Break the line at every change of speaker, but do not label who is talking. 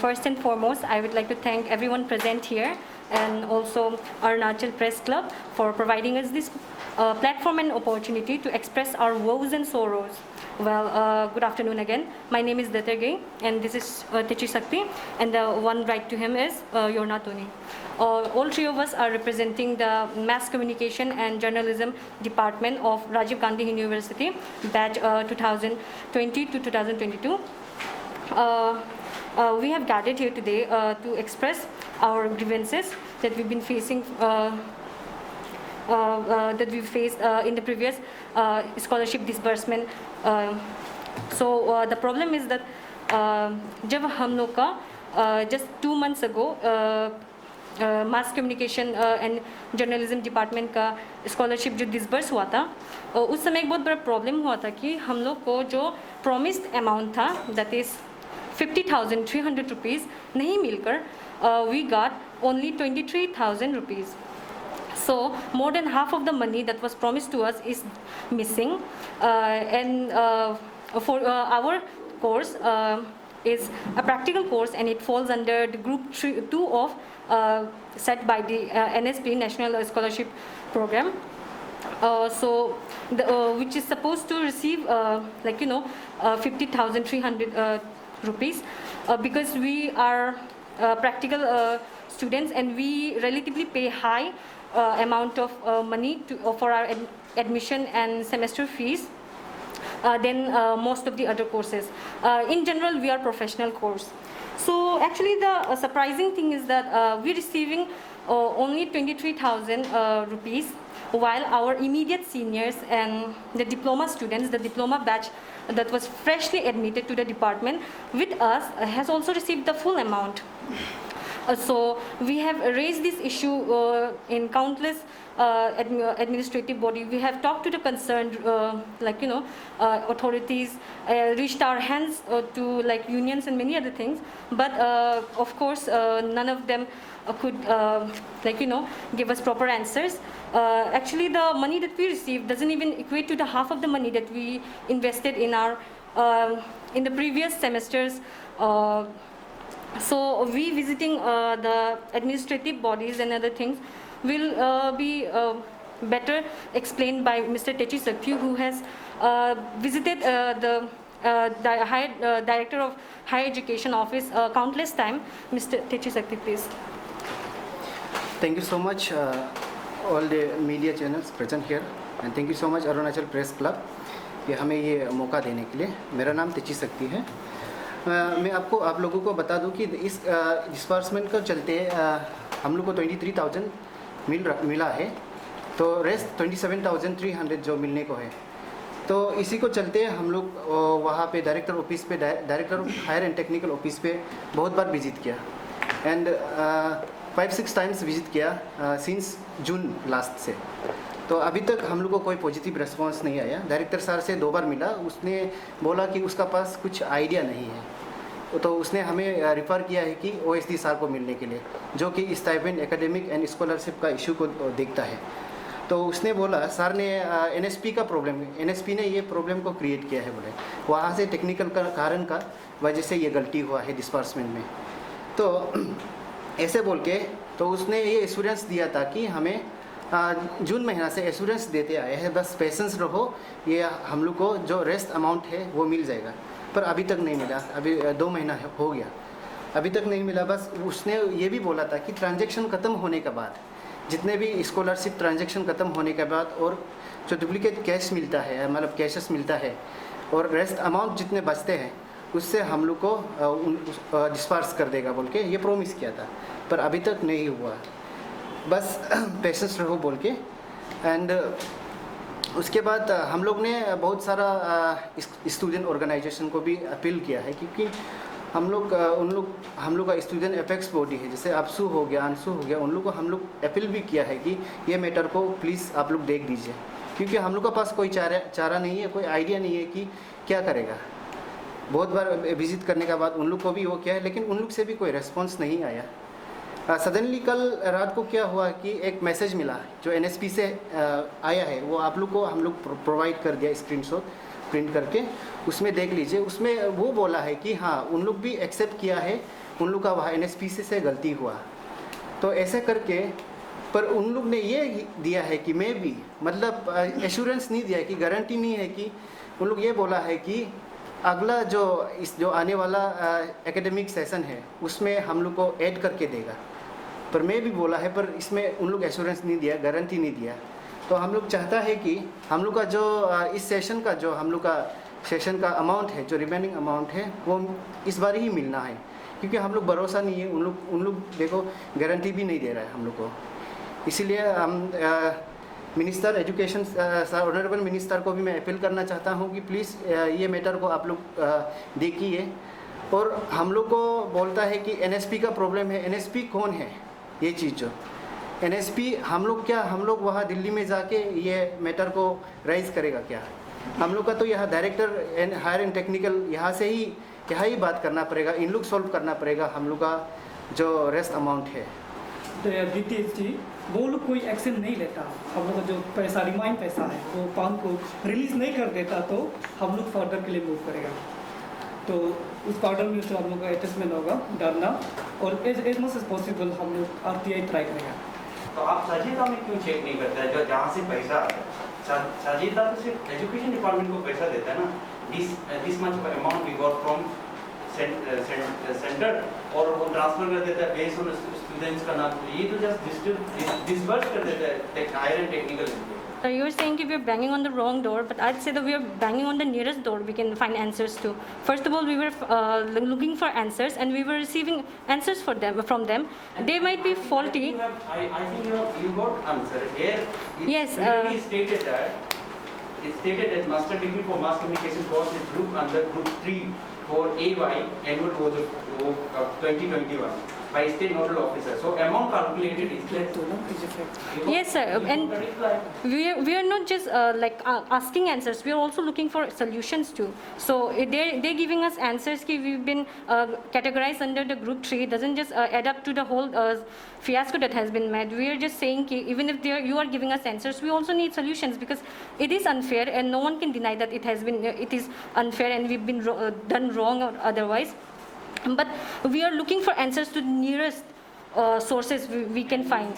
First and foremost, I would like to thank everyone present here and also Arunachal Press Club for providing us this platform and opportunity to express our woes and sorrows. Well, good afternoon again. My name is Datargai and this is Techi Sakti, and the one right to him is Yorna Tony. All three of us are representing the Mass Communication and Journalism Department of Rajiv Gandhi University, batch 2020 to 2022. We have gathered here today to express our grievances that we've been facing, that we faced in the previous scholarship disbursement. So the problem is that जब हम लोग का just 2 months ago mass communication and journalism department का scholarship जो disburse हुआ था, उस समय एक बहुत बड़ा प्रॉब्लम हुआ था कि हम लोग को जो प्रॉमिस्ड अमाउंट था दैट इज़ 50,300 रुपीज़ नहीं मिलकर we got only 23,000 rupees. So more than half of the money that was promised to us is missing, and for our course is a practical course and it falls under the group 2 of set by the NSP National Scholarship Program. So which is supposed to receive 50,300 rupees because we are practical students and we relatively pay high amount of money for our admission and semester fees than most of the other courses. In general, we are professional course. So actually the surprising thing is that we're receiving only 23,000 rupees, while our immediate seniors and the diploma students, the diploma batch that was freshly admitted to the department with us has also received the full amount. So we have raised this issue in countless administrative body. We have talked to the concerned authorities, reached our hands to unions and many other things, but of course none of them could give us proper answers. Actually the money that we received doesn't even equate to the half of the money that we invested in our in the previous semesters. So we visiting the administrative bodies and other things will be better explained by Mr. Techi Sakti, who has visited the Director of Higher Education Office countless time. Mr. Techi Sakti, please.
Thank you so much all the media channels present here, and thank you so much Arunachal Press Club कि हमें ये मौका देने के लिए. मेरा नाम तेची सक्ति है. मैं आपको आप लोगों को बता दूं कि इस डिस्बर्समेंट के चलते हम लोग को 23,000 मिला है, तो रेस्ट 27,300 जो मिलने को है. तो इसी को चलते हम लोग वहाँ पे डायरेक्टर ऑफिस पे, director of higher and technical office पे बहुत बार विजिट किया एंड 5-6 टाइम्स विजिट किया सिंस जून लास्ट से. तो अभी तक हम लोग को कोई पॉजिटिव रिस्पांस नहीं आया. डायरेक्टर सर से 2 बार मिला, उसने बोला कि उसका पास कुछ आइडिया नहीं है, तो उसने हमें रिफ़र किया है कि OSD सर को मिलने के लिए, जो कि स्टाइपेंड एकेडमिक एंड स्कॉलरशिप का इशू को देखता है. तो उसने बोला सर ने NSP का प्रॉब्लम, NSP ने ये प्रॉब्लम को क्रिएट किया है बोले, वहाँ से टेक्निकल का कारण का वजह से ये गलती हुआ है डिस्बर्समेंट में. तो ऐसे बोल के तो उसने ये एश्योरेंस दिया था कि हमें जून महीना से एश्योरेंस देते आए हैं, बस पेशेंस रहो, ये हम लोग को जो रेस्ट अमाउंट है वो मिल जाएगा. पर अभी तक नहीं मिला. अभी 2 महीना हो गया, अभी तक नहीं मिला. बस उसने ये भी बोला था कि ट्रांजैक्शन ख़त्म होने के बाद, जितने भी स्कॉलरशिप ट्रांजैक्शन ख़त्म होने के बाद और जो डुप्लीकेट कैश मिलता है, मतलब कैशेस मिलता है और रेस्ट अमाउंट जितने बचते हैं उससे हम लोग को डिस्पर्स कर देगा बोल के ये प्रॉमिस किया था. पर अभी तक नहीं हुआ. बस पेशेंस रहो बोल के. एंड उसके बाद हम लोग ने बहुत सारा स्टूडेंट ऑर्गेनाइजेशन को भी अपील किया है, क्योंकि हम लोग का स्टूडेंट अपेक्स बॉडी है, जैसे आपसू हो गया, अंशु हो गया, उन लोग को हम लोग अपील भी किया है कि ये मैटर को प्लीज़ आप लोग देख दीजिए, क्योंकि हम लोग के पास कोई चारा नहीं है, कोई आइडिया नहीं है कि क्या करेगा. बहुत बार विजिट करने के बाद उन लोग को भी वो किया है, लेकिन उन लोग से भी कोई रिस्पॉन्स नहीं आया. सडनली कल रात को क्या हुआ कि एक मैसेज मिला जो NSP से आया है, वो आप लोग को हम लोग प्रोवाइड कर दिया स्क्रीनशॉट प्रिंट करके. उसमें देख लीजिए. उसमें वो बोला है कि हाँ उन लोग भी एक्सेप्ट किया है उन लोग का वहाँ NSP से गलती हुआ। तो ऐसे करके पर उन लोग ने ये दिया है कि मैं भी मतलब एश्योरेंस नहीं दिया है कि गारंटी नहीं है कि उन लोग ये बोला है कि अगला जो आने वाला एकेडमिक सेशन है उसमें हम लोग को ऐड करके देगा। पर मैं भी बोला है पर इसमें उन लोग एश्योरेंस नहीं दिया, गारंटी नहीं दिया। तो हम लोग चाहता है कि हम लोग का जो इस सेशन का जो हम लोग का सेशन का अमाउंट है, जो रिमेनिंग अमाउंट है वो इस बार ही मिलना है, क्योंकि हम लोग भरोसा नहीं है, उन लोग देखो गारंटी भी नहीं दे रहा है हम लोग को। इसीलिए हम मिनिस्टर एजुकेशन ऑनरेबल मिनिस्टर को भी मैं अपील करना चाहता हूँ कि प्लीज़ ये मैटर को आप लोग देखिए। और हम लोग को बोलता है कि NSP का प्रॉब्लम है। NSP कौन है? ये चीज़ जो NSP हम लोग वहाँ दिल्ली में जाके ये मैटर को राइज करेगा क्या? हम लोग का तो यहाँ डायरेक्टर हायर एंड टेक्निकल यहाँ ही बात करना पड़ेगा, इन लोग सॉल्व करना पड़ेगा हम लोग का जो रेस्ट अमाउंट है।
DTH जी वो लोग कोई एक्शन नहीं लेता, हम लोग का जो पैसा रिमाइंड पैसा है वो पान को रिलीज़ नहीं कर देता तो हम लोग फर्दर के लिए मूव करेगा। तो उस पाउडर में से हम लोग का अटैचमेंट होगा डरना, और एज मच एज पॉसिबल हम लोग RTI ट्राई करेगा।
तो आप संजीदा में क्यों चेक नहीं करते हैं जो जहाँ से पैसा आता है? संजीदा तो सिर्फ एजुकेशन डिपार्टमेंट को पैसा देता है ना। This much amount we got from centre और वो ट्रांसफर कर देता है बेस्ड ऑन स्टूडेंट्स का नाम। ये तो जस्ट डिसबर्स कर देता है higher and technical.
You're saying if we're banging on the wrong door, but I'd say that we are banging on the nearest door we can find answers to. First of all, we were looking for answers and we were receiving answers from them. They might be faulty.
I think you got answer here.
Yes,
It stated that master degree for mass communication course is grouped under group 3 for AY annual budget of 2021 by state nodal officer. So amount calculated is less.
Yes, sir. And we are not just asking answers. We are also looking for solutions too. So they're giving us answers. Ki we've been categorized under the group 3. It doesn't just add up to the whole fiasco that has been made. We are just saying ki even if you are giving us answers, we also need solutions because it is unfair and no one can deny that it is unfair and we've been done wrong or otherwise. But we are looking for answers to the nearest sources we can find.